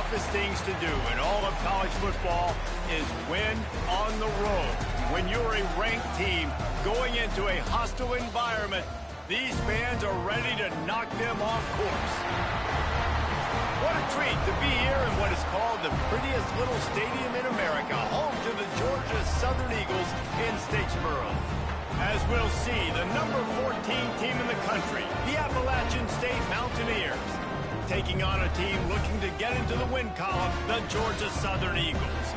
toughest things to do in all of college football is win on the road. When you're a ranked team going into a hostile environment, these fans are ready to knock them off course. What a treat to be here in what is called the prettiest little stadium in America, home to the Georgia Southern Eagles in Statesboro. As we'll see, the number 14 team in the country, the Appalachian State Mountaineers, taking on a team looking to get into the win column, the Georgia Southern Eagles.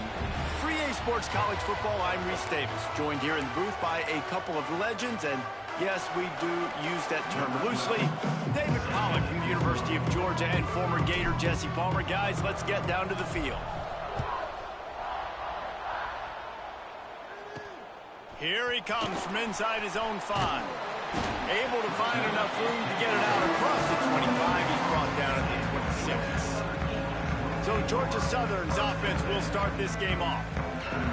For EA Sports College Football, I'm Reese Davis, joined here in the booth by a couple of legends, and yes, we do use that term loosely. David Pollack from the University of Georgia and former Gator Jesse Palmer. Guys, let's get down to the field. Here he comes from inside his own 5. Able to find enough room to get it out across the 25. He's brought down at the 26. So Georgia Southern's offense will start this game off.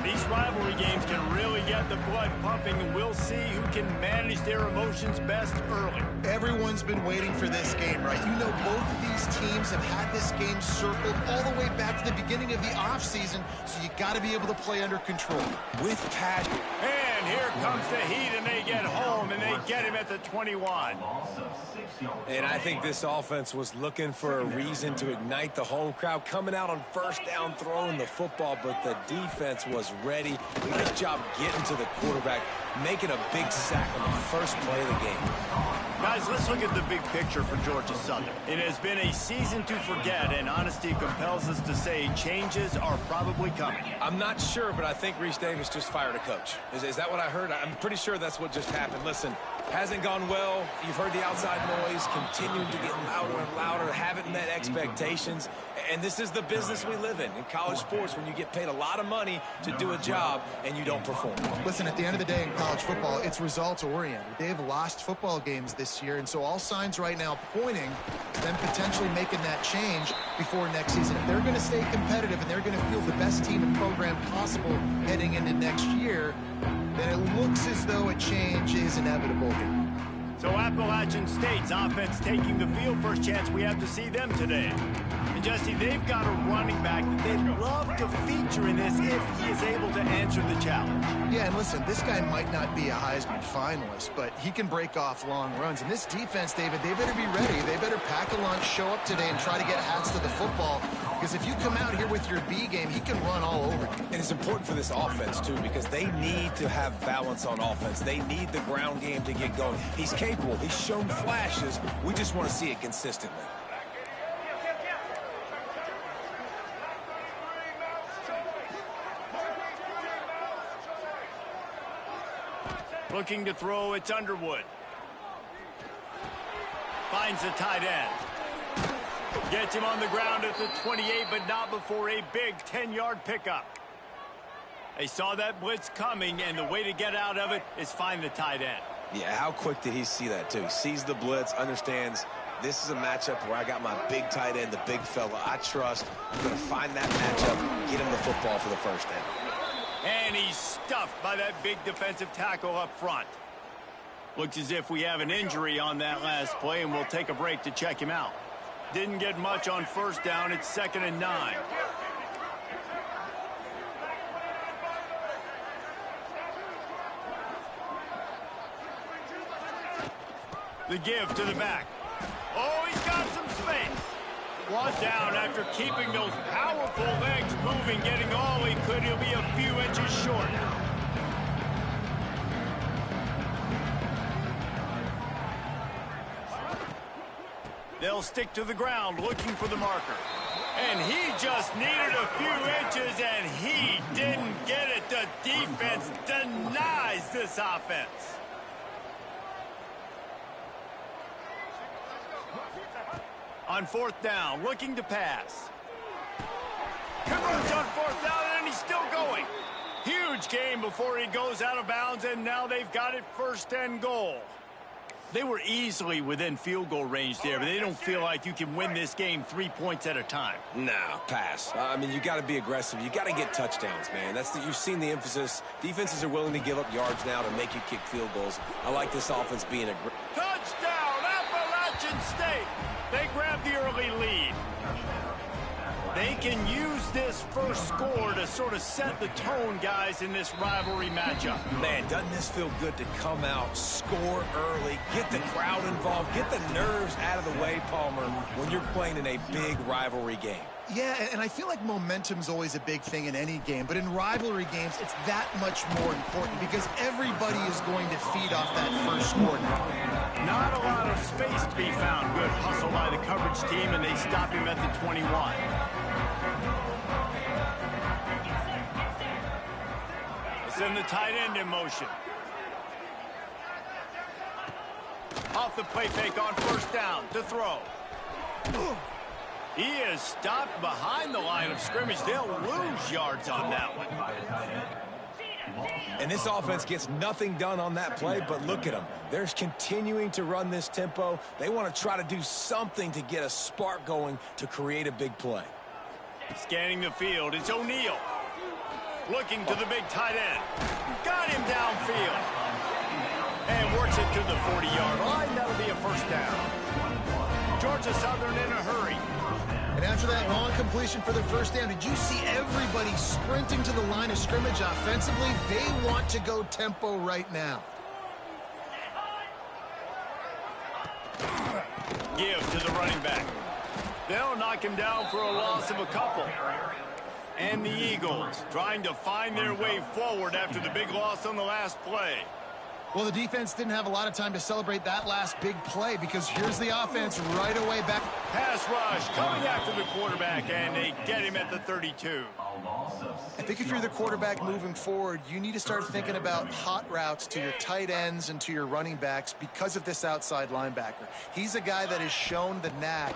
These rivalry games can really get the blood pumping, and we'll see who can manage their emotions best early. Everyone's been waiting for this game, right? You know, both of these teams have had this game circled all the way back to the beginning of the offseason, so you got to be able to play under control. With passion. And here comes the heat, and they get home, and they get him at the 21. And I think this offense was looking for a reason to ignite the home crowd, coming out on first down, throwing the football, but the defense was ready. Nice job getting to the quarterback, making a big sack on the first play of the game. Guys, let's look at the big picture for Georgia Southern. It has been a season to forget, and honesty compels us to say changes are probably coming. I'm not sure, but I think Reese Davis just fired a coach. Is that what I heard? I'm pretty sure that's what just happened. Listen, hasn't gone well. You've heard the outside noise, continuing to get louder and louder, haven't met expectations. And this is the business we live in college sports, when you get paid a lot of money to do a job and you don't perform. Listen, at the end of the day in college football, it's results-oriented. They've lost football games this year, and so all signs right now pointing to them potentially making that change before next season. If they're going to stay competitive and they're going to field the best team and program possible heading into next year, then it looks as though a change is inevitable here. So Appalachian State's offense taking the field. First chance we have to see them today. And Jesse, they've got a running back that they'd love to feature in this if he is able to answer the challenge. Yeah, and listen, this guy might not be a Heisman finalist, but he can break off long runs. And this defense, David, they better be ready. They better pack a lunch, show up today, and try to get hats to the football. Because if you come out here with your B game, he can run all over you. And it's important for this offense, too, because they need to have balance on offense. They need the ground game to get going. He's capable. He's shown flashes. We just want to see it consistently. Looking to throw, it's Underwood. Finds the tight end. Gets him on the ground at the 28, but not before a big 10-yard pickup. They saw that blitz coming, and the way to get out of it is find the tight end. Yeah, how quick did he see that, too? He sees the blitz, understands this is a matchup where I got my big tight end, the big fella I trust. I'm going to find that matchup, get him the football for the first down. And he's stuffed by that big defensive tackle up front. Looks as if we have an injury on that last play, and we'll take a break to check him out. Didn't get much on first down. It's 2nd and 9. The give to the back. Oh, he's got some space. One down after keeping those powerful legs moving, getting all he could. He'll be a few inches short. They'll stick to the ground looking for the marker. And he just needed a few inches, and he didn't get it. The defense denies this offense. On 4th down, looking to pass. Converts on 4th down, and he's still going. Huge game before he goes out of bounds, and now they've got it 1st and goal. They were easily within field goal range there, but they don't feel like you can win this game 3 points at a time. No, pass. I mean, you got to be aggressive. You got to get touchdowns, man. You've seen the emphasis. Defenses are willing to give up yards now to make you kick field goals. I like this offense being Touchdown, Appalachian State! They grab the early lead. They can use this first score to sort of set the tone, guys, in this rivalry matchup. Man, doesn't this feel good to come out, score early, get the crowd involved, get the nerves out of the way, Palmer, when you're playing in a big rivalry game. Yeah, and I feel like momentum's always a big thing in any game, but in rivalry games, it's that much more important because everybody is going to feed off that first score now. Not a lot of space to be found. Good hustle by the coverage team, and they stop him at the 21. Send the tight end in motion. Off the play fake on first down to throw. He is stopped behind the line of scrimmage. They'll lose yards on that one. And this offense gets nothing done on that play, but look at them. They're continuing to run this tempo. They want to try to do something to get a spark going to create a big play. Scanning the field, it's O'Neal. Looking to the big tight end. Got him downfield. And works it to the 40-yard line. That'll be a first down. Georgia Southern in a hurry. And after that long completion for the first down, did you see everybody sprinting to the line of scrimmage offensively? They want to go tempo right now. Give to the running back. They'll knock him down for a loss of a couple. And the Eagles trying to find their way forward after the big loss on the last play. Well, the defense didn't have a lot of time to celebrate that last big play because here's the offense right away back. Pass rush coming after the quarterback, and they get him at the 32. I think if you're the quarterback moving forward, you need to start thinking about hot routes to your tight ends and to your running backs because of this outside linebacker. He's a guy that has shown the knack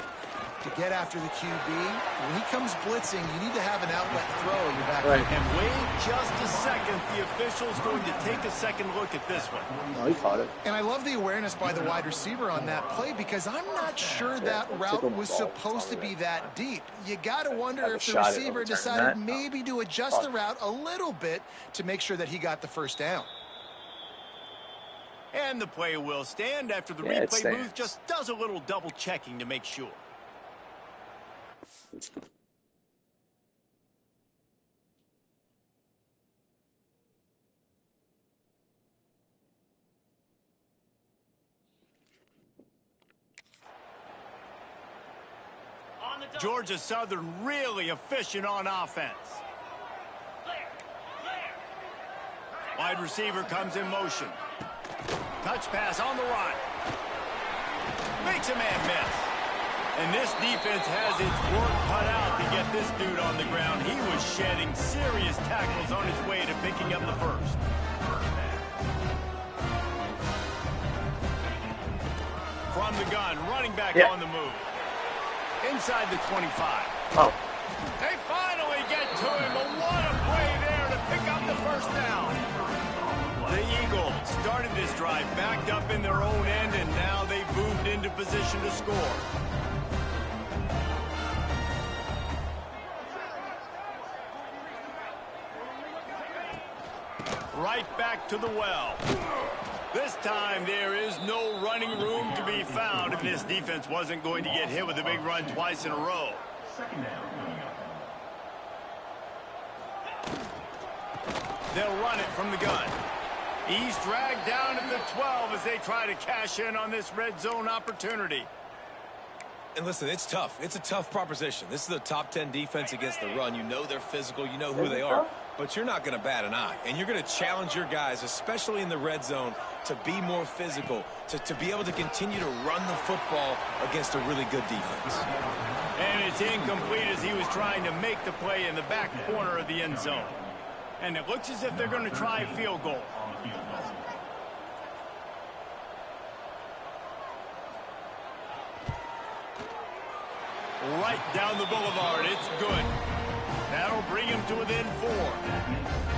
to get after the QB. When he comes blitzing, you need to have an outlet throw in your back. Right. And wait just a second. The official's going to take a second look at this one. Oh, he caught it. And I love the awareness by the wide receiver on that play because I'm not sure that route was supposed to be that deep. You got to wonder if the receiver decided maybe to adjust the route a little bit to make sure that he got the first down. And the play will stand after the replay booth just does a little double checking to make sure. Georgia Southern really efficient on offense. Wide receiver comes in motion. Touch pass on the run. Makes a man miss. And this defense has its work cut out to get this dude on the ground. He was shedding serious tackles on his way to picking up the first. From the gun, running back on the move. Inside the 25. Oh. They finally get to him, but what a play there to pick up the first down. The Eagles started this drive backed up in their own end, and now they've moved into position to score. Right back to the well. This time there is no running room to be found if this defense wasn't going to get hit with a big run twice in a row. They'll run it from the gun. He's dragged down at the 12 as they try to cash in on this red zone opportunity. And listen, it's tough. It's a tough proposition. This is a top 10 defense against the run. You know they're physical. You know who they are. But you're not going to bat an eye. And you're going to challenge your guys, especially in the red zone, to be more physical, to be able to continue to run the football against a really good defense. And it's incomplete as he was trying to make the play in the back corner of the end zone. And it looks as if they're going to try a field goal. Right down the boulevard. It's good. That'll bring him to within 4.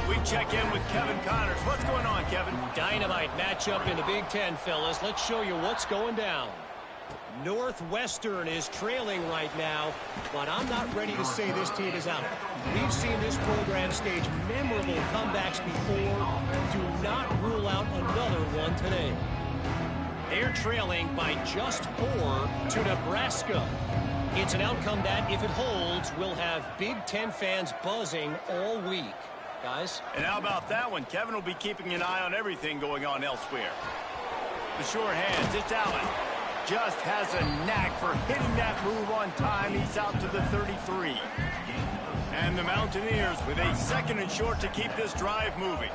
We check in with Kevin Connors. What's going on, Kevin? Dynamite matchup in the Big Ten, fellas. Let's show you what's going down. Northwestern is trailing right now, but I'm not ready to say this team is out. We've seen this program stage memorable comebacks before. Do not rule out another one today. They're trailing by just 4 to Nebraska. It's an outcome that, if it holds, will have Big Ten fans buzzing all week. Guys? And how about that one? Kevin will be keeping an eye on everything going on elsewhere. The short hands, it's Allen. Just has a knack for hitting that move on time. He's out to the 33. And the Mountaineers with a 2nd and short to keep this drive moving.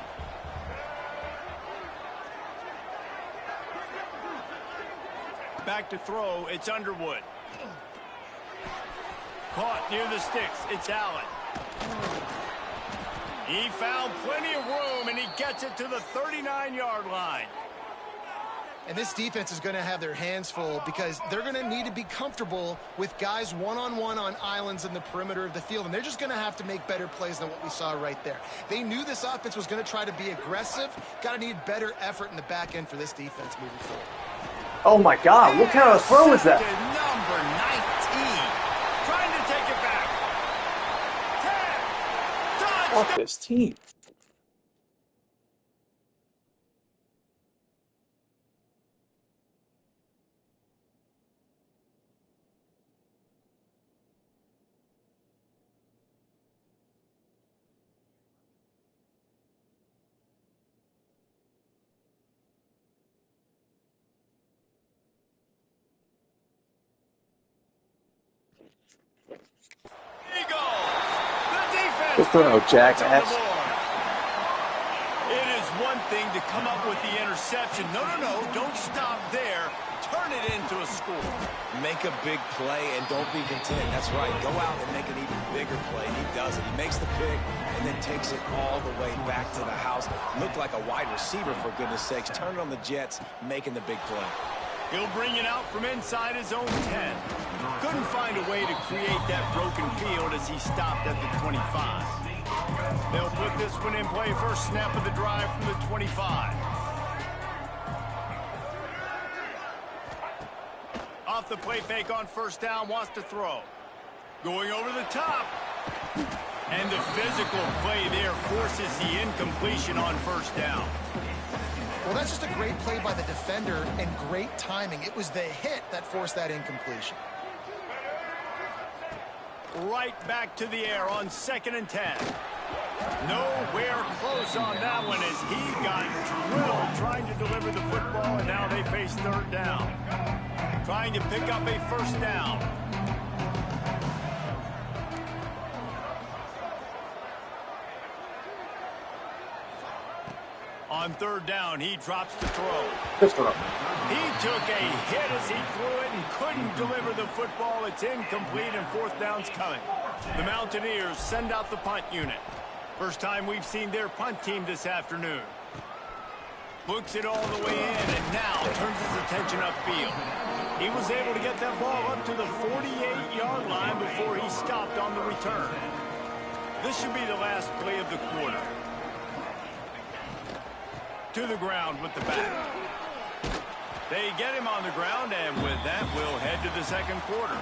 Back to throw, it's Underwood. Caught near the sticks, it's Allen. He found plenty of room, and he gets it to the 39-yard line. And this defense is going to have their hands full because they're going to need to be comfortable with guys one-on-one on islands in the perimeter of the field. And they're just going to have to make better plays than what we saw right there. They knew this offense was going to try to be aggressive. Got to need better effort in the back end for this defense moving forward. Oh, my God. What kind of a throw is that? Number 19. Trying to take it back. 10. Fuck this team. Good throw, jackass. It is one thing to come up with the interception. No, don't stop there. Turn it into a score. Make a big play and don't be content. That's right. Go out and make an even bigger play. He does it. He makes the pick and then takes it all the way back to the house. Looked like a wide receiver, for goodness sakes. Turn it on the Jets, making the big play. He'll bring it out from inside his own 10. Couldn't find a way to create that broken field as he stopped at the 25. They'll put this one in play first snap of the drive from the 25. Off the play fake on first down, wants to throw. Going over the top. And the physical play there forces the incompletion on first down. Well, that's just a great play by the defender and great timing. It was the hit that forced that incompletion. Right back to the air on 2nd and 10. Nowhere close on that one as he got drilled trying to deliver the football, and now they face 3rd down. Trying to pick up a first down. On 3rd down, he drops the throw. He took a hit as he threw it and couldn't deliver the football. It's incomplete and 4th down's coming. The Mountaineers send out the punt unit. First time we've seen their punt team this afternoon. Books it all the way in and now turns his attention upfield. He was able to get that ball up to the 48-yard line before he stopped on the return. This should be the last play of the quarter. To the ground with the back. They get him on the ground, and with that, we'll head to the 2nd quarter.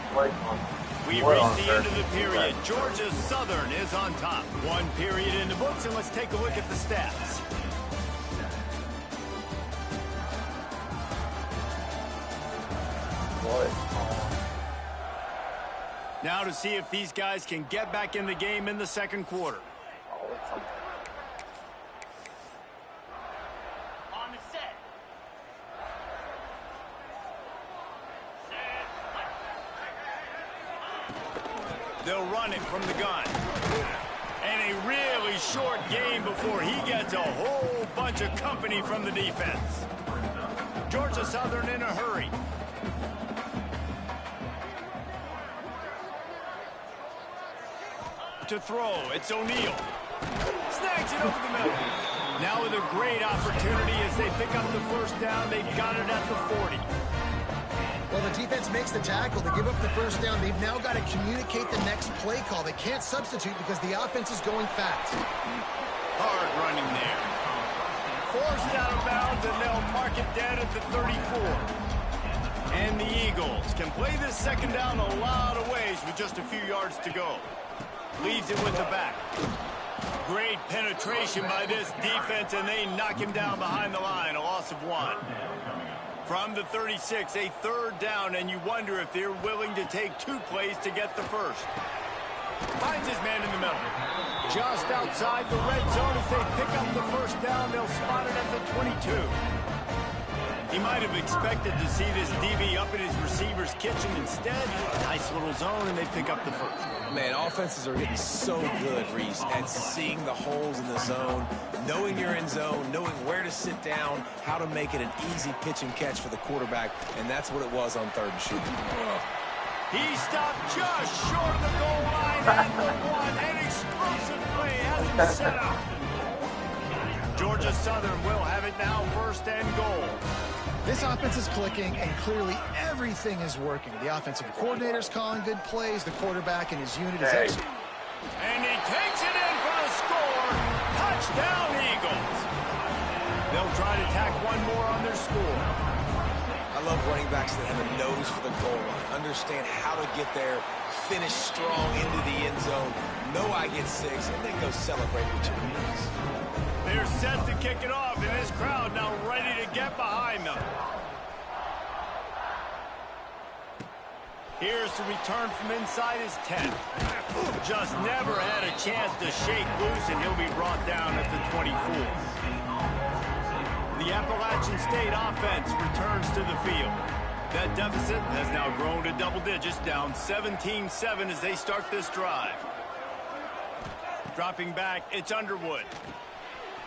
We reach the end of the period. Georgia Southern is on top. 1 period in the books, and let's take a look at the stats. Now to see if these guys can get back in the game in the 2nd quarter. They'll run it from the gun. And a really short game before he gets a whole bunch of company from the defense. Georgia Southern in a hurry. To throw, it's O'Neal. Snags it over the middle. Now with a great opportunity as they pick up the first down. They've got it at the 40. Well, the defense makes the tackle. They give up the first down. They've now got to communicate the next play call. They can't substitute because the offense is going fast. Hard running there. Forced out of bounds, and they'll mark it dead at the 34. And the Eagles can play this 2nd down a lot of ways with just a few yards to go. Leaves it with the back. Great penetration by this defense, and they knock him down behind the line. A loss of 1. From the 36, a third down, and you wonder if they're willing to take 2 plays to get the first. Finds his man in the middle. Just outside the red zone as they pick up the first down. They'll spot it at the 22. He might have expected to see this DB up in his receiver's kitchen. Instead, nice little zone, and they pick up the first. Man, offenses are getting so good, Reese, at seeing the holes in the zone, knowing you're in zone, knowing where to sit down, how to make it an easy pitch and catch for the quarterback, and that's what it was on 3rd and short. He stopped just short of the goal line at the 1. An explosive play has him set up. Georgia Southern will have it now, 1st and goal. This offense is clicking, and clearly everything is working. The offensive coordinator's calling good plays. The quarterback and his unit is executing. And he takes it in for the score. Touchdown, Eagles. They'll try to tack one more on their score. I love running backs that have a nose for the goal line, understand how to get there, finish strong into the end zone, know I get 6, and then go celebrate with your wings. They're set to kick it off, and this crowd now ready to get behind them. Here's the return from inside his 10. Just never had a chance to shake loose, and he'll be brought down at the 24. The Appalachian State offense returns to the field. That deficit has now grown to double digits, down 17-7 as they start this drive. Dropping back, it's Underwood.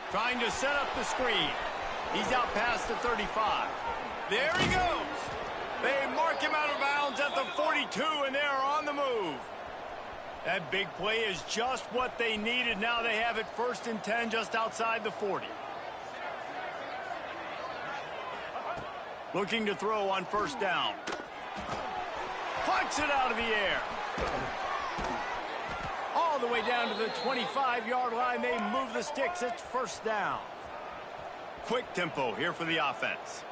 Trying to set up the screen. He's out past the 35. There he goes. They mark him out of bounds at the 42, and they're on the move. That big play is just what they needed. Now they have it 1st and 10 just outside the 40. Looking to throw on 1st down. Plucks it out of the air. All the way down to the 25-yard line. They move the sticks. It's 1st down. Quick tempo here for the offense.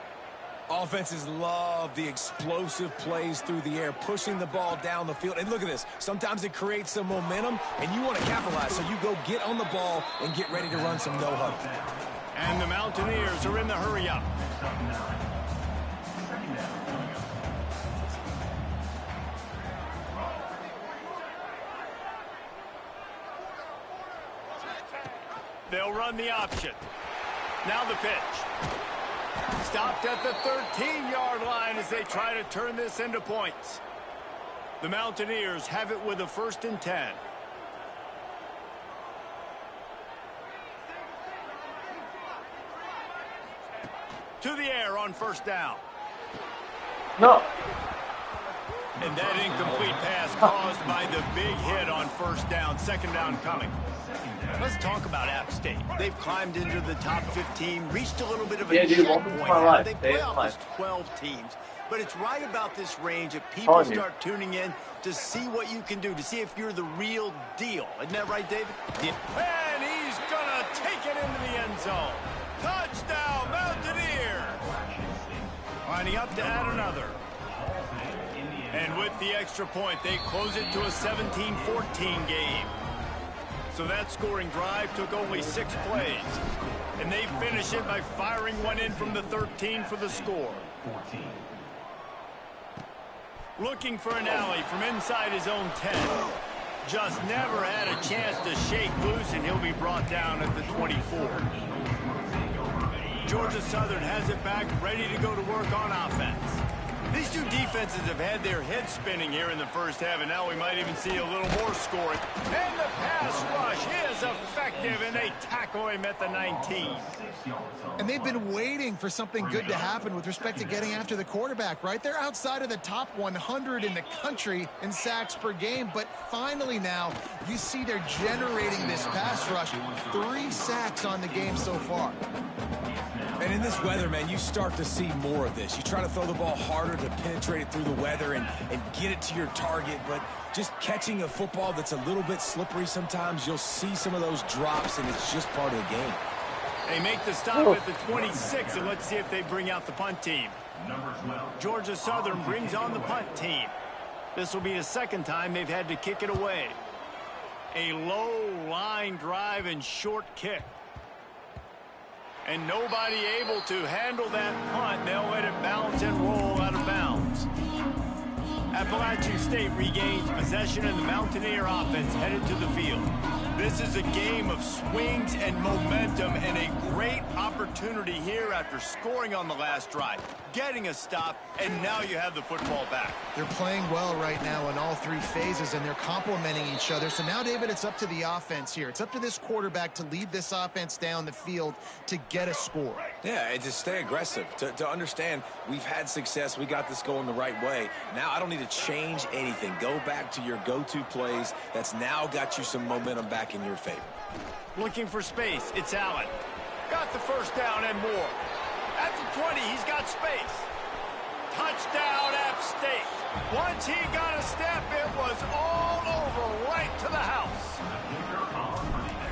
Offenses love the explosive plays through the air, pushing the ball down the field. And look at this. Sometimes it creates some momentum, and you want to capitalize. So you go get on the ball and get ready to run some no-huddle. And the Mountaineers are in the hurry-up. They'll run the option. Now the pitch. Stopped at the 13-yard line as they try to turn this into points. The Mountaineers have it with a 1st and 10. To the air on 1st down. No. And that incomplete pass caused by the big hit on 1st down. 2nd down coming. Let's talk about App State. They've climbed into the top 15, reached a little bit of a checkpoint. They play almost 12 teams. But it's right about this range that people start tuning in to see what you can do, to see if you're the real deal. Isn't that right, David? Yeah. And he's going to take it into the end zone. Touchdown, Mountaineers! Lining up to add another. And with the extra point, they close it to a 17-14 game. So that scoring drive took only 6 plays. And they finish it by firing one in from the 13 for the score. Looking for an alley from inside his own 10. Just never had a chance to shake loose, and he'll be brought down at the 24. Georgia Southern has it back, ready to go to work on offense. These two defenses have had their heads spinning here in the first half, and now we might even see a little more scoring. And the pass rush is effective, and they tackle him at the 19. And they've been waiting for something good to happen with respect to getting after the quarterback, right? They're outside of the top 100 in the country in sacks per game, but finally now you see they're generating this pass rush. 3 sacks on the game so far. And in this weather, man, you start to see more of this. You try to throw the ball harder to penetrate it through the weather and get it to your target, but just catching a football that's a little bit slippery sometimes, you'll see some of those drops, and it's just part of the game. They make the stop at the 26, and let's see if they bring out the punt team. Georgia Southern brings on the punt team. This will be the 2nd time they've had to kick it away. A low line drive and short kick. And nobody able to handle that punt. They'll let it bounce and roll out of bounds. Appalachian State regains possession, and the Mountaineer offense headed to the field. This is a game of swings and momentum, and a great opportunity here after scoring on the last drive, getting a stop, and now you have the football back. They're playing well right now in all three phases, and they're complementing each other. So now, David, it's up to the offense here. It's up to this quarterback to lead this offense down the field to get a score. Yeah, and to stay aggressive, to understand we've had success, we got this going the right way. Now I don't need to change anything. Go back to your go-to plays. That's now got you some momentum back in your favor. Looking for space, it's Allen. Got the first down and more. At the 20, he's got space. Touchdown, App State. Once he got a step, it was all over, right to the house.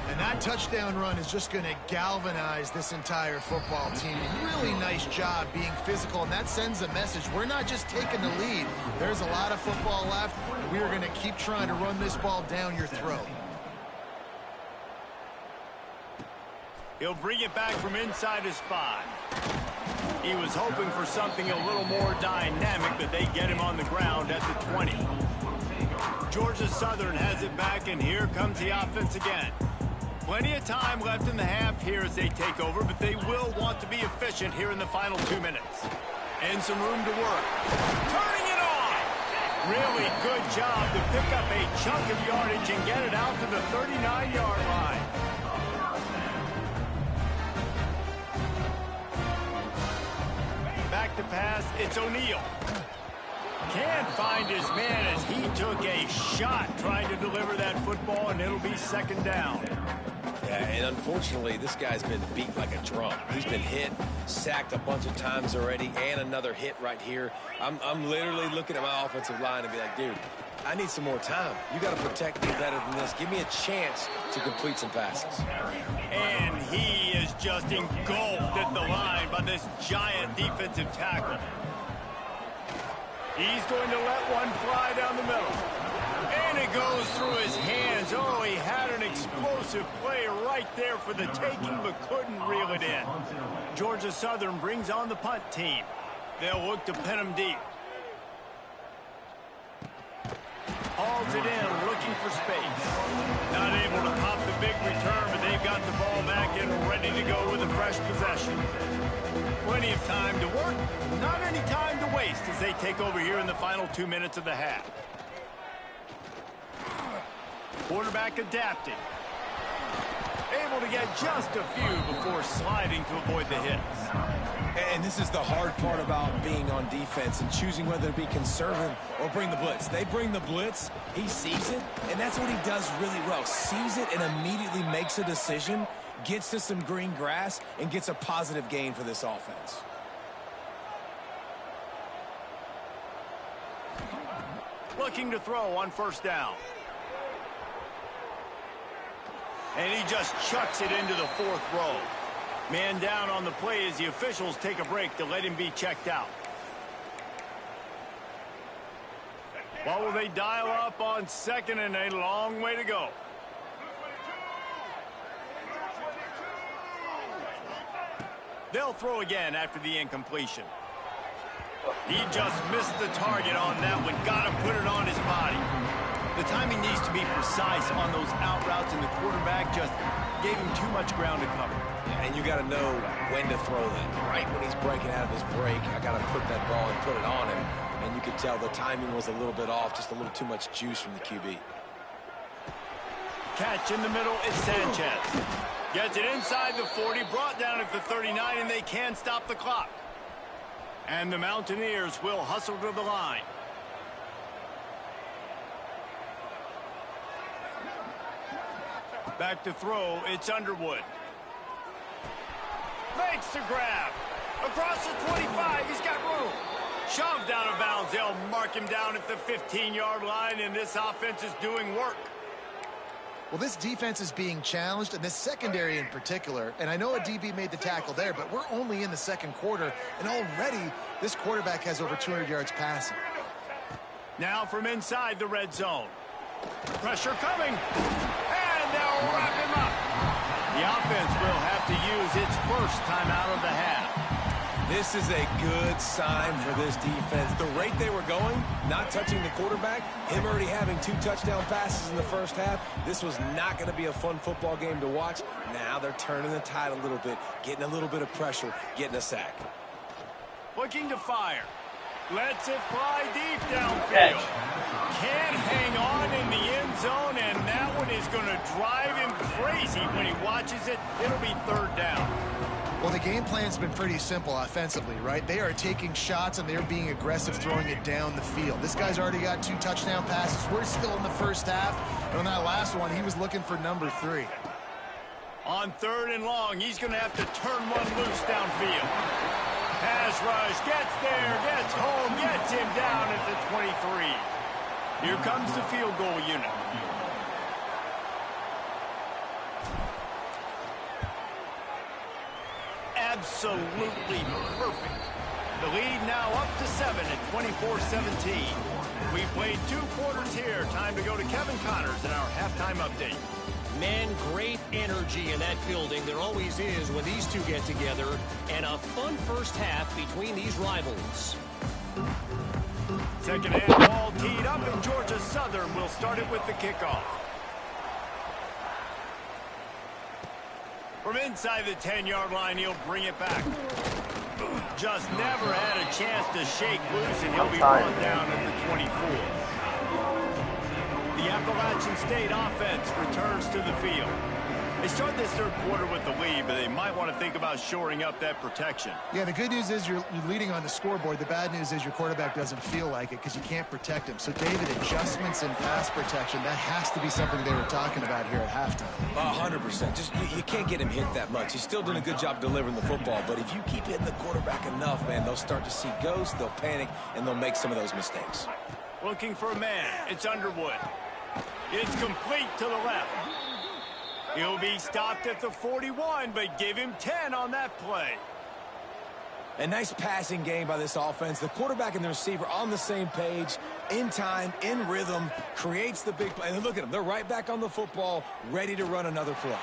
And that touchdown run is just going to galvanize this entire football team. Really nice job being physical, and that sends a message. We're not just taking the lead. There's a lot of football left, and we are going to keep trying to run this ball down your throat. He'll bring it back from inside his 5. He was hoping for something a little more dynamic, but they get him on the ground at the 20. Georgia Southern has it back, and here comes the offense again. Plenty of time left in the half here as they take over, but they will want to be efficient here in the final 2 minutes. And some room to work. Turning it on! Really good job to pick up a chunk of yardage and get it out to the 39-yard line. Back to pass, it's O'Neal. Can't find his man as he took a shot trying to deliver that football, and it'll be second down. Yeah, and unfortunately, this guy's been beat like a drum. He's been hit, sacked a bunch of times already, and another hit right here. I'm literally looking at my offensive line and be like, dude, I need some more time. You got to protect me better than this. Give me a chance to complete some passes. And he is just engulfed at the line by this giant defensive tackle. He's going to let one fly down the middle. And it goes through his hands. Oh, he had an explosive play right there for the taking, but couldn't reel it in. Georgia Southern brings on the punt team. They'll look to pin him deep. Hauls it in, looking for space. Not able to pop the big return, but they've got the ball back and ready to go with a fresh possession. Plenty of time to work, not any time to waste as they take over here in the final 2 minutes of the half. Quarterback adapting. Able to get just a few before sliding to avoid the hits. And this is the hard part about being on defense and choosing whether to be conservative or bring the blitz. They bring the blitz, he sees it, and that's what he does really well. Sees it and immediately makes a decision, gets to some green grass, and gets a positive gain for this offense. Looking to throw on first down. And he just chucks it into the 4th row. Man down on the play as the officials take a break to let him be checked out. What will they dial up on second, and a long way to go? They'll throw again after the incompletion. He just missed the target on that one. Got to put it on his body. The timing needs to be precise on those out routes, and the quarterback just gave him too much ground to cover. Yeah, and you got to know when to throw that. Right when he's breaking out of his break, I got to put that ball and put it on him. And you could tell the timing was a little bit off, just a little too much juice from the QB. Catch in the middle, it's Sanchez. Gets it inside the 40, brought down at the 39, and they can stop the clock. And the Mountaineers will hustle to the line. Back to throw, it's Underwood. Makes the grab. Across the 25, he's got room. Shoved out of bounds. They'll mark him down at the 15-yard line, and this offense is doing work. Well, this defense is being challenged, and this secondary in particular. And I know a DB made the tackle there, but we're only in the second quarter, and already this quarterback has over 200 yards passing. Now from inside the red zone. Pressure coming. And they'll wrap him up. The offense will have to use its first timeout of the half. This is a good sign for this defense. The rate they were going, not touching the quarterback, him already having 2 touchdown passes in the first half, this was not going to be a fun football game to watch. Now they're turning the tide a little bit, getting a little bit of pressure, getting a sack. Looking to fire. Lets it fly deep downfield. Can't hang on in the end zone, and that one is going to drive him crazy when he watches it. It'll be 3rd down. Well, the game plan's been pretty simple offensively, right? They are taking shots, and they're being aggressive throwing it down the field. This guy's already got 2 touchdown passes. We're still in the first half. And on that last one, he was looking for number 3. On 3rd and long, he's going to have to turn one loose downfield. Pass rush, gets there, gets home, gets him down at the 23. Here comes the field goal unit. Absolutely perfect. The lead now up to 7 at 24-17. We played 2 quarters here. Time to go to Kevin Connors in our halftime update. Man, great energy in that building. There always is when these two get together. And a fun first half between these rivals. Second half ball teed up, and Georgia Southern will start it with the kickoff. From inside the 10-yard line, he'll bring it back. Just never had a chance to shake loose, and he'll be brought down at the 24. The Appalachian State offense returns to the field. They start this 3rd quarter with the lead, but they might want to think about shoring up that protection. Yeah, the good news is you're leading on the scoreboard. The bad news is your quarterback doesn't feel like it because you can't protect him. So, David, adjustments in pass protection, that has to be something they were talking about here at halftime. 100%. Just you can't get him hit that much. He's still doing a good job delivering the football, but if you keep hitting the quarterback enough, man, they'll start to see ghosts, they'll panic, and they'll make some of those mistakes. Looking for a man. It's Underwood. It's complete to the left. He'll be stopped at the 41, but give him 10 on that play. A nice passing game by this offense. The quarterback and the receiver on the same page, in time, in rhythm, creates the big play. And look at them. They're right back on the football, ready to run another play.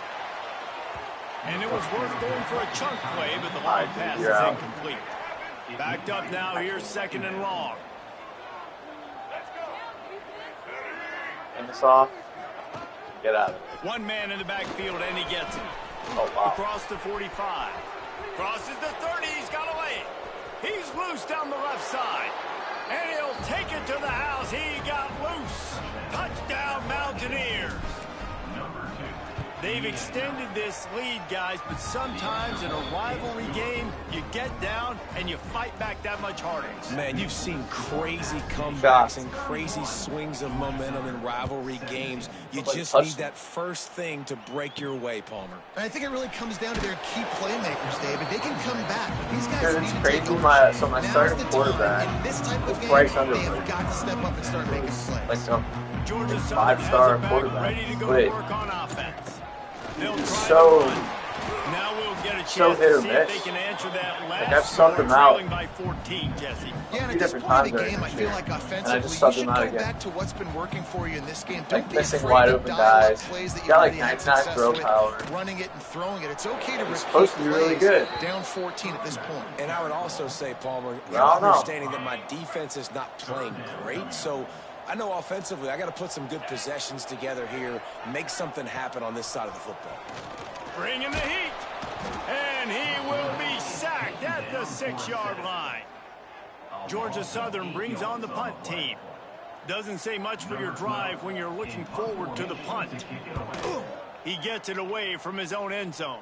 And it was worth going for a chunk play, but the long pass is incomplete. Backed up now, here's 2nd and long. End this off. Get out of it. One man in the backfield, and he gets it. Oh, wow. Across the 45. Crosses the 30. He's got away. He's loose down the left side. And he'll take it to the house. He got loose. Touchdown, Mountaineers. They've extended this lead, guys, but sometimes in a rivalry game, you get down and you fight back that much harder. Man, you've seen crazy comebacks and crazy swings of momentum in rivalry games. You just need that first thing to break your way, Palmer. And I think it really comes down to their key playmakers, David. They can come back, but these guys need to take crazy. So my starting quarterback in this type of game, they have got to step up and start making plays. Like some Georgia Southern has a back ready to go to work on offense. They'll try to run. Now we'll get a chance to see if they can answer that last score, trailing by 14, Jesse. Yeah, and at this point of the game, I feel like offensively, you should go back to what's been working for you in this game. Don't be missing afraid wide to open dial guys. up plays that you've Got like already had 99 success throw with, power. running it and throwing it. It's okay to repeat supposed to be really good. Down 14 at this point. And I would also say, Palmer, I don't know. understanding that my defense is not playing great, so I know offensively I got to put some good possessions together here, make something happen on this side of the football. Bringing the heat. And he will be sacked at the 6-yard line. Georgia Southern brings on the punt team. Doesn't say much for your drive when you're looking forward to the punt. He gets it away from his own end zone.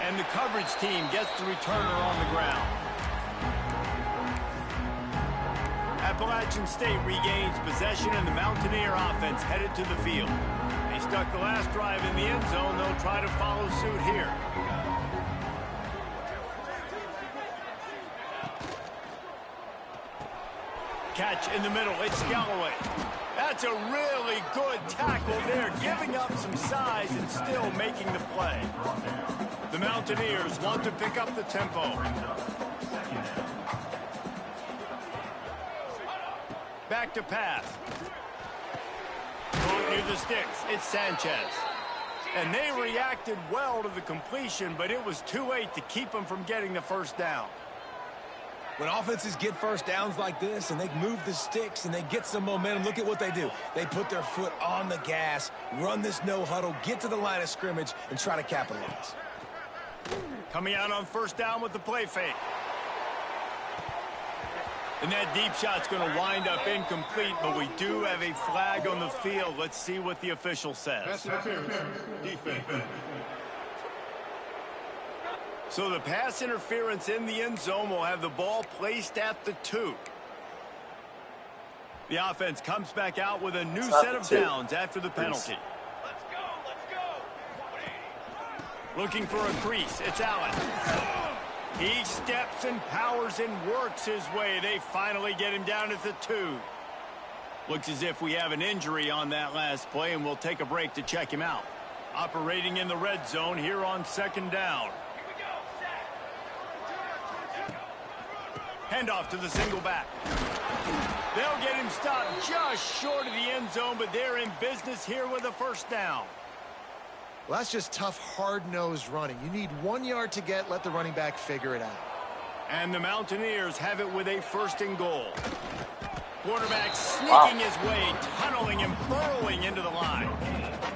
And the coverage team gets the returner on the ground. Appalachian State regains possession, and the Mountaineer offense headed to the field. They stuck the last drive in the end zone. They'll try to follow suit here. Catch in the middle. It's Galloway. That's a really good tackle there, giving up some size and still making the play. The Mountaineers want to pick up the tempo. Back to pass. Caught near the sticks. It's Sanchez. And they reacted well to the completion, but it was too late to keep them from getting the first down. When offenses get first downs like this and they move the sticks and they get some momentum, look at what they do. They put their foot on the gas, run this no huddle, get to the line of scrimmage, and try to capitalize. Coming out on first down with the play fake. And that deep shot's going to wind up incomplete, but we do have a flag on the field. Let's see what the official says. So the pass interference in the end zone will have the ball placed at the 2. The offense comes back out with a new set of downs after the penalty. Let's go. Looking for a crease. It's Allen. He steps and powers and works his way. They finally get him down at the 2. Looks as if we have an injury on that last play, and we'll take a break to check him out. Operating in the red zone here on second down. Handoff to the single back. They'll get him stopped just short of the end zone, but they're in business here with a first down. Well, that's just tough, hard-nosed running. You need 1 yard to get, let the running back figure it out. And the Mountaineers have it with a first and goal. Quarterback sneaking his way, tunneling and burrowing into the line.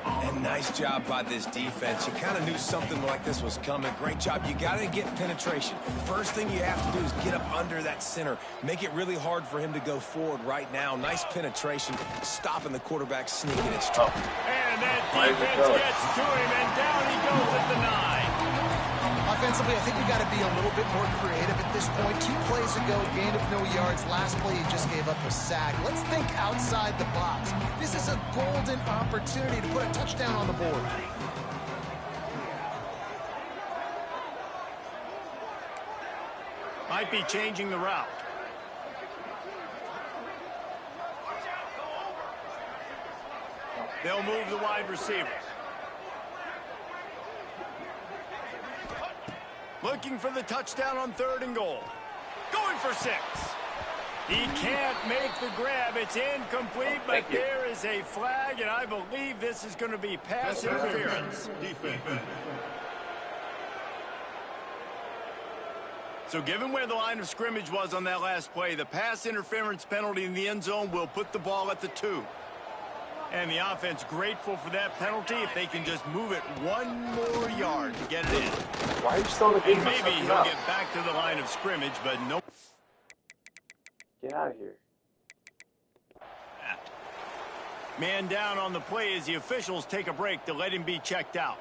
And nice job by this defense. You kind of knew something like this was coming. Great job. You got to get penetration. First thing you have to do is get up under that center. Make it really hard for him to go forward right now. Nice penetration, stopping the quarterback sneaking its trap. And that defense gets to him, and down he goes at the 9. Offensively, I think we got to be a little bit more creative at this point. 2 plays ago, gain of no yards. Last play, he just gave up a sack. Let's think outside the box. This is a golden opportunity to put a touchdown on the board. Might be changing the route. They'll move the wide receiver. Looking for the touchdown on 3rd and goal. Going for 6. He can't make the grab. It's incomplete, but there is a flag, and I believe this is going to be pass interference. So given where the line of scrimmage was on that last play, the pass interference penalty in the end zone will put the ball at the 2. And the offense grateful for that penalty if they can just move it 1 more yard to get it in. Why are you still in the game? And maybe he'll get back to the line of scrimmage, but nope. Get out of here. Man down on the play as the officials take a break to let him be checked out.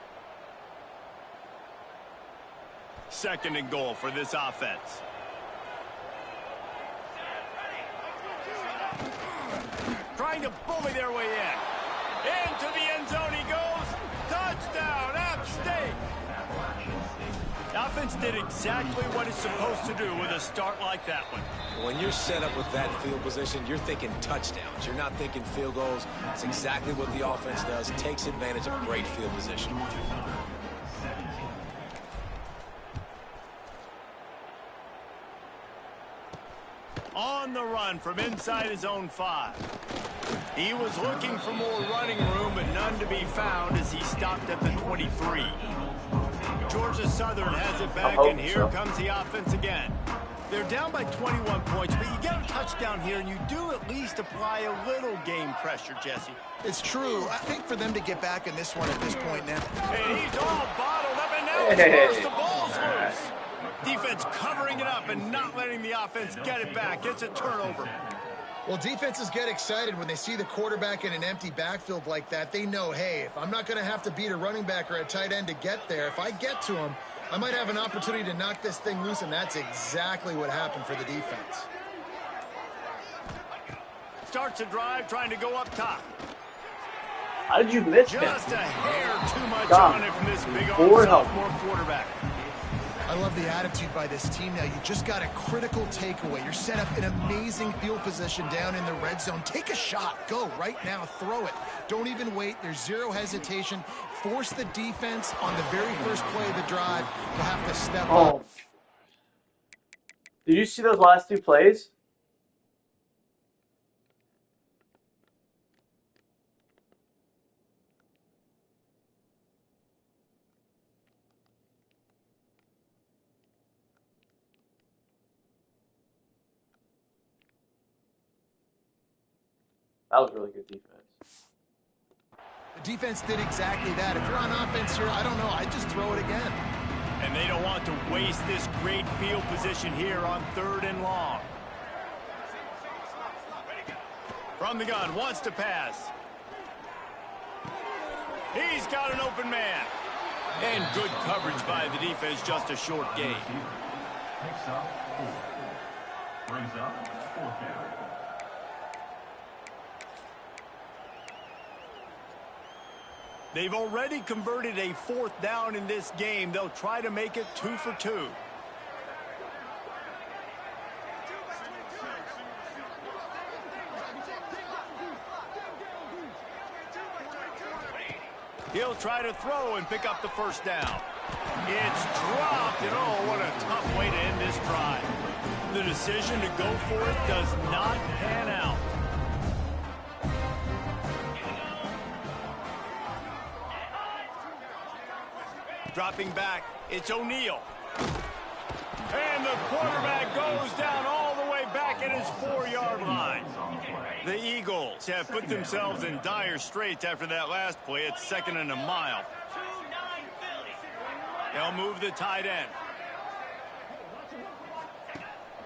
2nd and goal for this offense. Trying to bully their way in. Into the end zone he goes. Touchdown, App State. The offense did exactly what it's supposed to do with a start like that one. When you're set up with that field position, you're thinking touchdowns. You're not thinking field goals. It's exactly what the offense does. Takes advantage of great field position. On the run from inside his own 5. He was looking for more running room, but none to be found as he stopped at the 23. Georgia Southern has it back, and here comes the offense again. They're down by 21 points, but you get a touchdown here, and you do at least apply a little game pressure, Jesse. It's true. I think for them to get back in this one at this point now. And he's all bottled up, and now it's worse. The ball's loose. Defense covering it up and not letting the offense get it back. It's a turnover. Well, defenses get excited when they see the quarterback in an empty backfield like that. They know, hey, if I'm not going to have to beat a running back or a tight end to get there, if I get to him, I might have an opportunity to knock this thing loose, and that's exactly what happened for the defense. Starts a drive trying to go up top. How did you miss that? Just a hair too much on it from this big-arm sophomore quarterback. I love the attitude by this team now. You just got a critical takeaway. You're set up in amazing field position down in the red zone. Take a shot. Go right now. Throw it. Don't even wait. There's zero hesitation. Force the defense on the very first play of the drive to have to step up. Did you see those last 2 plays? That was really good defense. The defense did exactly that. If you're on offense here, I don't know, I'd just throw it again. And they don't want to waste this great field position here on 3rd and long. From the gun, wants to pass. He's got an open man. And good coverage by the defense, just a short gain. Brings up 4th down. They've already converted a 4th down in this game. They'll try to make it 2 for 2. He'll try to throw and pick up the 1st down. It's dropped, and oh, what a tough way to end this drive. The decision to go for it does not pan out. Dropping back, it's O'Neal. And the quarterback goes down all the way back at his 4-yard line. The Eagles have put themselves in dire straits after that last play. It's 2nd and a mile. They'll move the tight end.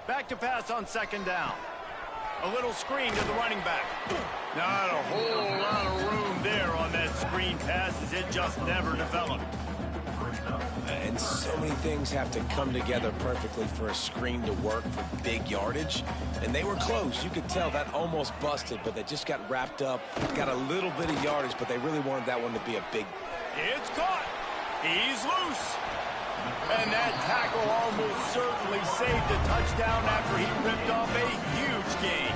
Back to pass on 2nd down. A little screen to the running back. Not a whole lot of room there on that screen pass as it just never developed. And so many things have to come together perfectly for a screen to work for big yardage. And they were close. You could tell that almost busted, but they just got wrapped up, got a little bit of yardage, but they really wanted that one to be a big. It's caught. He's loose. And that tackle almost certainly saved a touchdown after he ripped off a huge gain.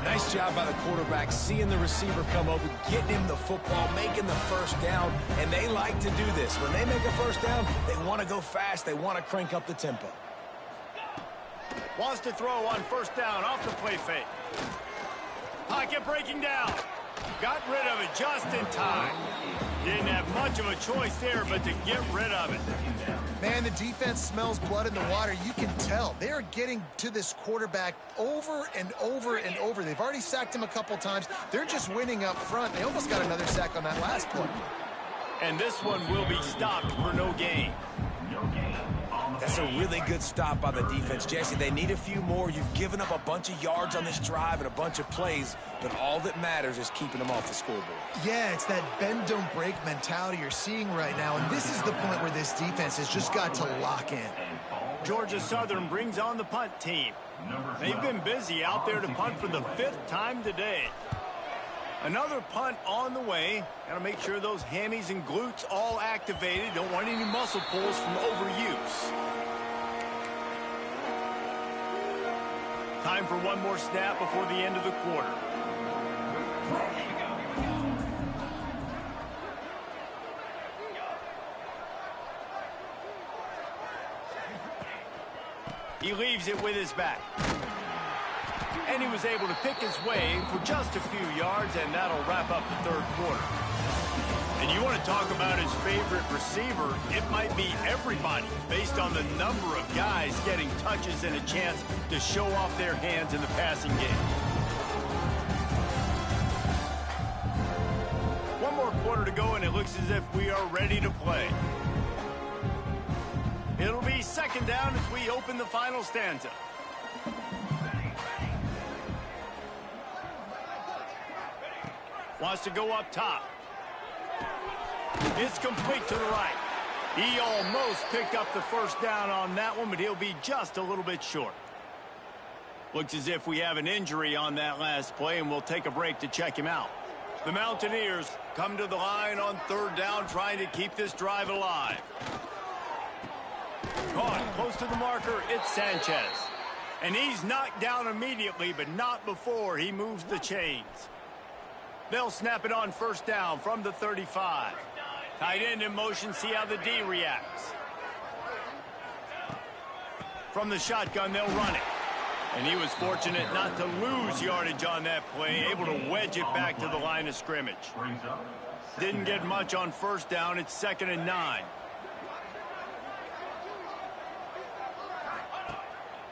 Nice job by the quarterback, seeing the receiver come open, getting him the football, making the 1st down, and they like to do this. When they make a 1st down, they want to go fast, they want to crank up the tempo. Wants to throw on 1st down off the play fake. Pocket breaking down. Got rid of it just in time. Didn't have much of a choice there, but to get rid of it. Man, the defense smells blood in the water. You can tell. They are getting to this quarterback over and over and over. They've already sacked him a couple times. They're just winning up front. They almost got another sack on that last play. And this one will be stopped for no gain. That's a really good stop by the defense, Jesse. They need a few more. You've given up a bunch of yards on this drive and a bunch of plays, but all that matters is keeping them off the scoreboard. Yeah, it's that bend, don't break mentality you're seeing right now, and this is the point where this defense has just got to lock in. Georgia Southern brings on the punt team. They've been busy out there to punt for the 5th time today. Another punt on the way. Got to make sure those hammies and glutes all activated. Don't want any muscle pulls from overuse. Time for one more snap before the end of the quarter. He leaves it with his back. And he was able to pick his way for just a few yards, and that'll wrap up the 3rd quarter. And you want to talk about his favorite receiver, it might be everybody based on the number of guys getting touches and a chance to show off their hands in the passing game. One more quarter to go, and it looks as if we are ready to play. It'll be 2nd down as we open the final stanza. Wants to go up top. It's complete to the right. He almost picked up the 1st down on that one, but he'll be just a little bit short. Looks as if we have an injury on that last play, and we'll take a break to check him out. The Mountaineers come to the line on 3rd down, trying to keep this drive alive. Caught close to the marker, it's Sanchez. And he's knocked down immediately, but not before he moves the chains. They'll snap it on 1st down from the 35. Tight end in motion, see how the D reacts. From the shotgun, they'll run it. And he was fortunate not to lose yardage on that play, able to wedge it back to the line of scrimmage. Didn't get much on 1st down, it's 2nd and 9.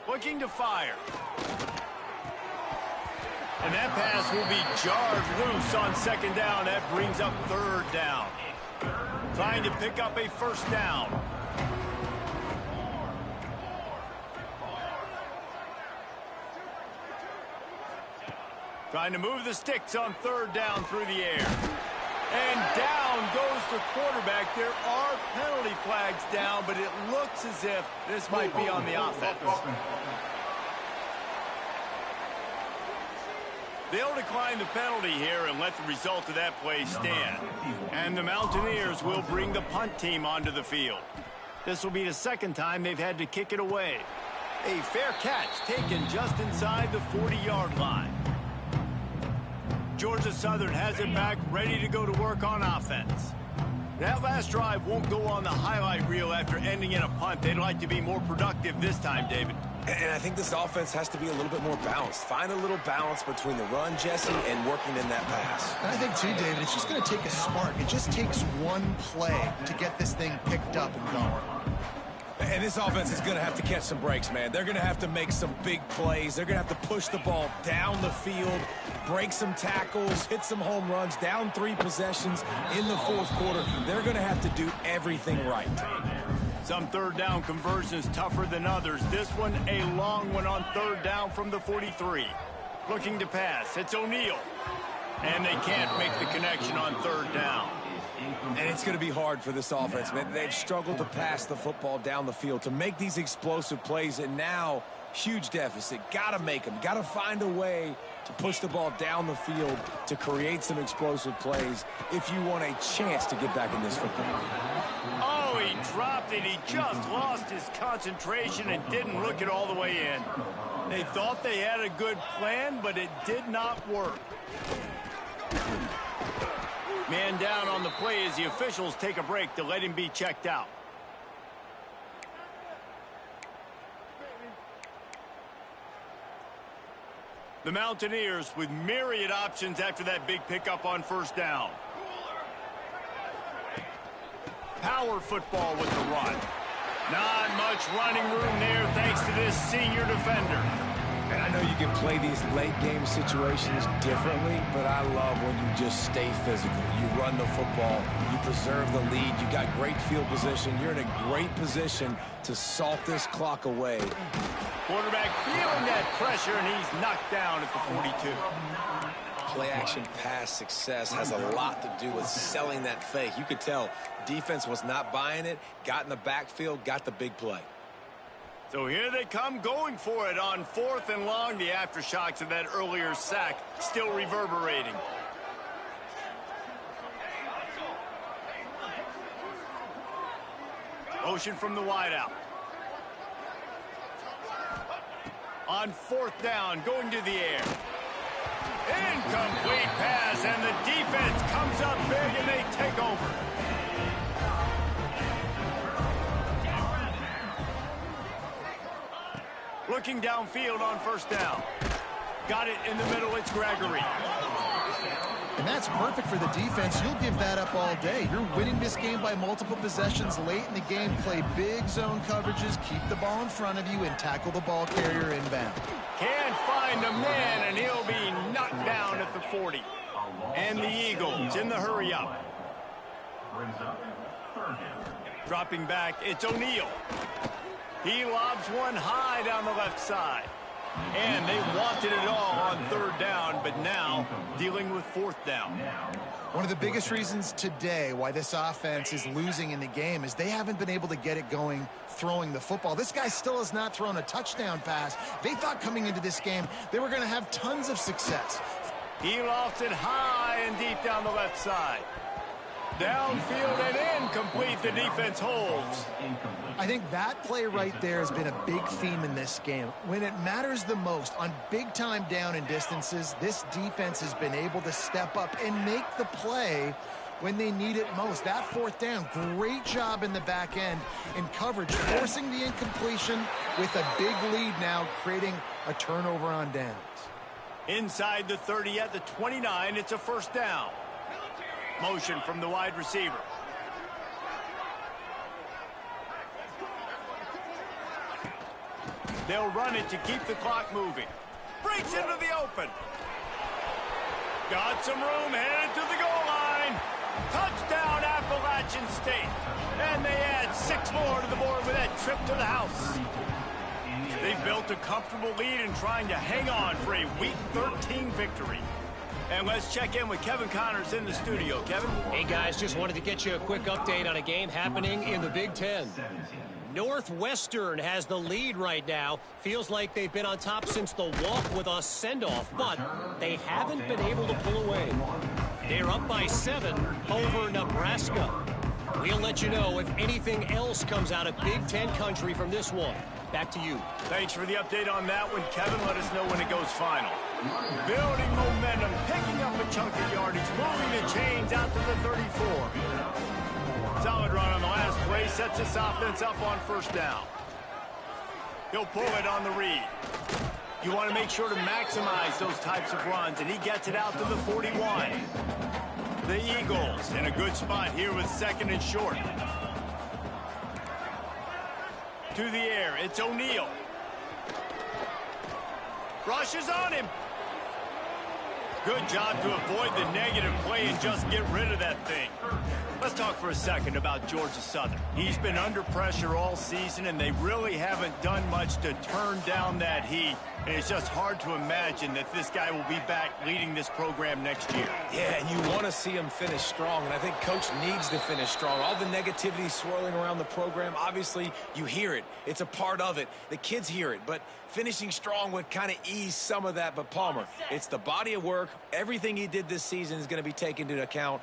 Looking to fire. And that pass will be jarred loose on second down. That brings up third down. Trying to pick up a first down. Trying to move the sticks on third down through the air. And down goes the quarterback. There are penalty flags down, but it looks as if this might be on the offense. They'll decline the penalty here and let the result of that play stand. And the Mountaineers will bring the punt team onto the field. This will be the second time they've had to kick it away. A fair catch taken just inside the 40-yard line. Georgia Southern has it back, ready to go to work on offense. That last drive won't go on the highlight reel after ending in a punt. They'd like to be more productive this time, David. And I think this offense has to be a little bit more balanced. Find a little balance between the run, Jesse, and working in that pass. And I think, too, David, it's just going to take a spark. It just takes one play to get this thing picked up and going. And this offense is going to have to catch some breaks, man. They're going to have to make some big plays. They're going to have to push the ball down the field, break some tackles, hit some home runs, down 3 possessions in the fourth quarter. They're going to have to do everything right. Some third down conversions tougher than others. This one a long one on third down from the 43. Looking to pass. It's O'Neal. And they can't make the connection on third down. And it's going to be hard for this offense, man. They've struggled to pass the football down the field, to make these explosive plays, and now huge deficit. Got to make them. Got to find a way to push the ball down the field to create some explosive plays if you want a chance to get back in this football. Oh, he dropped it. He just lost his concentration and didn't look it all the way in. They thought they had a good plan, but it did not work. Man down on the play as the officials take a break to let him be checked out. The Mountaineers with myriad options after that big pickup on first down. Power football with the run. Not much running room there thanks to this senior defender. And I know you can play these late game situations differently, but I love when you just stay physical. You run the football, you preserve the lead, you got great field position, you're in a great position to salt this clock away. Quarterback feeling that pressure, and he's knocked down at the 42. Play action pass success has a lot to do with selling that fake. You could tell defense was not buying it, got in the backfield, got the big play. So here they come going for it on 4th and long. The aftershocks of that earlier sack still reverberating. Motion from the wideout. On 4th down, going to the air. Incomplete pass, and the defense comes up big, and they take over. Looking downfield on first down. Got it in the middle, it's Gregory. And that's perfect for the defense. You'll give that up all day. You're winning this game by multiple possessions late in the game. Play big zone coverages, keep the ball in front of you, and tackle the ball carrier inbound. Can't find a man, and he'll be knocked down at the 40. And the Eagles in the hurry-up. Dropping back, it's O'Neal. He lobs one high down the left side. And they wanted it all on third down, but now dealing with 4th down. One of the biggest reasons today why this offense is losing in the game is they haven't been able to get it going throwing the football. This guy still has not thrown a touchdown pass. They thought coming into this game they were going to have tons of success. He lofts it high and deep down the left side. Downfield and incomplete. The defense holds. I think that play right there has been a big theme in this game. When it matters the most, on big-time down and distances, this defense has been able to step up and make the play when they need it most. That 4th down, great job in the back end in coverage, forcing the incompletion with a big lead now, creating a turnover on downs. Inside the 30 at the 29, it's a first down. Motion from the wide receiver. They'll run it to keep the clock moving. Breaks into the open. Got some room, headed to the goal line. Touchdown, Appalachian State. And they add 6 more to the board with that trip to the house. They've built a comfortable lead and trying to hang on for a Week 13 victory. And let's check in with Kevin Connors in the studio. Kevin? Hey, guys, just wanted to get you a quick update on a game happening in the Big Ten. Northwestern has the lead right now. Feels like they've been on top since the walk with a send-off, but they haven't been able to pull away. They're up by 7 over Nebraska. We'll let you know if anything else comes out of Big Ten country from this one. Back to you. Thanks for the update on that one, Kevin. Let us know when it goes final. Building momentum, picking up a chunk of yardage, moving the chains out to the 34. Solid run on the last play, sets this offense up on first down. He'll pull it on the read. You want to make sure to maximize those types of runs, and he gets it out to the 41. The Eagles in a good spot here with 2nd and short. To the air, it's O'Neal. Rushes on him. Good job to avoid the negative play and just get rid of that thing. Let's talk for a second about Georgia Southern. He's been under pressure all season, and they really haven't done much to turn down that heat. And it's just hard to imagine that this guy will be back leading this program next year. Yeah, and you want to see him finish strong, and I think Coach needs to finish strong. All the negativity swirling around the program, obviously you hear it. It's a part of it. The kids hear it, but finishing strong would kind of ease some of that. But Palmer, it's the body of work. Everything he did this season is going to be taken into account,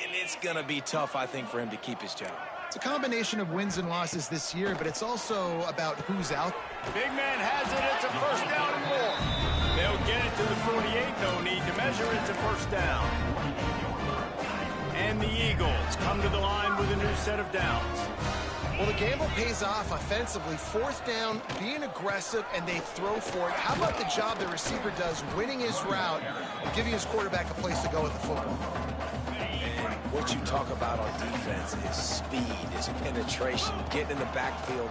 and it's going to be tough, I think, for him to keep his job. It's a combination of wins and losses this year, but it's also about who's out. Big man has it. It's a first down and more. They'll get it to the 48. No need to measure. It's a first down. And the Eagles come to the line with a new set of downs. Well, the gamble pays off offensively. 4th down, being aggressive, and they throw for it. How about the job the receiver does, winning his route and giving his quarterback a place to go with the football? What you talk about on defense is speed, is penetration, getting in the backfield,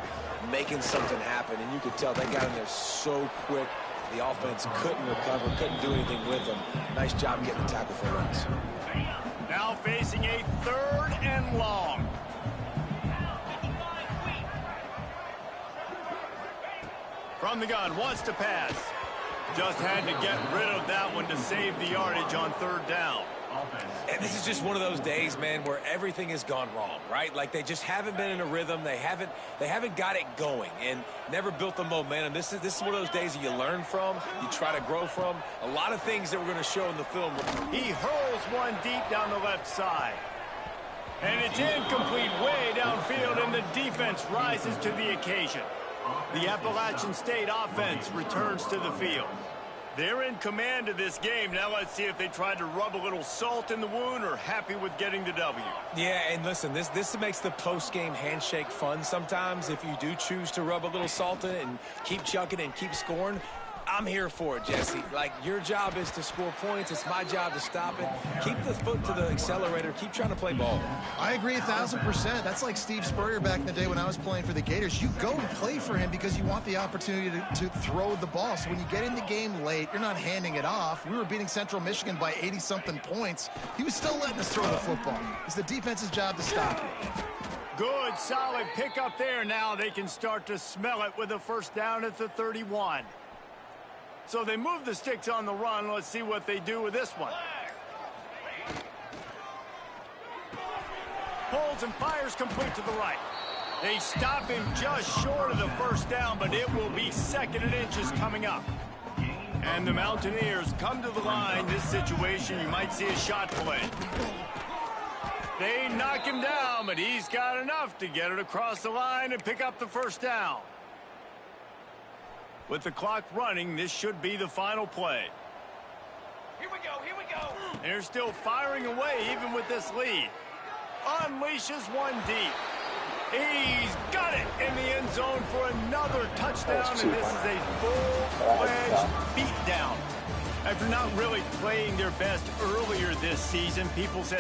making something happen. And you could tell they got in there so quick. The offense couldn't recover, couldn't do anything with them. Nice job getting the tackle for runs. Now facing a 3rd and long. From the gun, wants to pass. Just had to get rid of that one to save the yardage on 3rd down. And this is just one of those days, man, where everything has gone wrong, right? Like they just haven't been in a rhythm. They haven't got it going and never built the momentum. This is one of those days that you learn from, you try to grow from. A lot of things that we're going to show in the film. He hurls one deep down the left side. And it's incomplete way downfield, and the defense rises to the occasion. The Appalachian State offense returns to the field. They're in command of this game. Now let's see if they tried to rub a little salt in the wound or happy with getting the W. Yeah, and listen, this makes the post-game handshake fun sometimes. If you do choose to rub a little salt in it and keep chucking and keep scoring, I'm here for it, Jesse. Like, your job is to score points. It's my job to stop it. Keep the foot to the accelerator. Keep trying to play ball. I agree 1,000%. That's like Steve Spurrier back in the day when I was playing for the Gators. You go and play for him because you want the opportunity to throw the ball. So when you get in the game late, you're not handing it off. We were beating Central Michigan by 80-something points. He was still letting us throw the football. It's the defense's job to stop it. Good, solid pick up there. Now they can start to smell it with a first down at the 31. So they move the sticks on the run. Let's see what they do with this one. Holds and fires complete to the right. They stop him just short of the first down, but it will be 2nd and inches coming up. And the Mountaineers come to the line. This situation, you might see a shot play. They knock him down, but he's got enough to get it across the line and pick up the first down. With the clock running, this should be the final play. Here we go, here we go. They're still firing away even with this lead. Unleashes one deep. He's got it in the end zone for another touchdown, and this is a full-fledged beatdown. After not really playing their best earlier this season, people said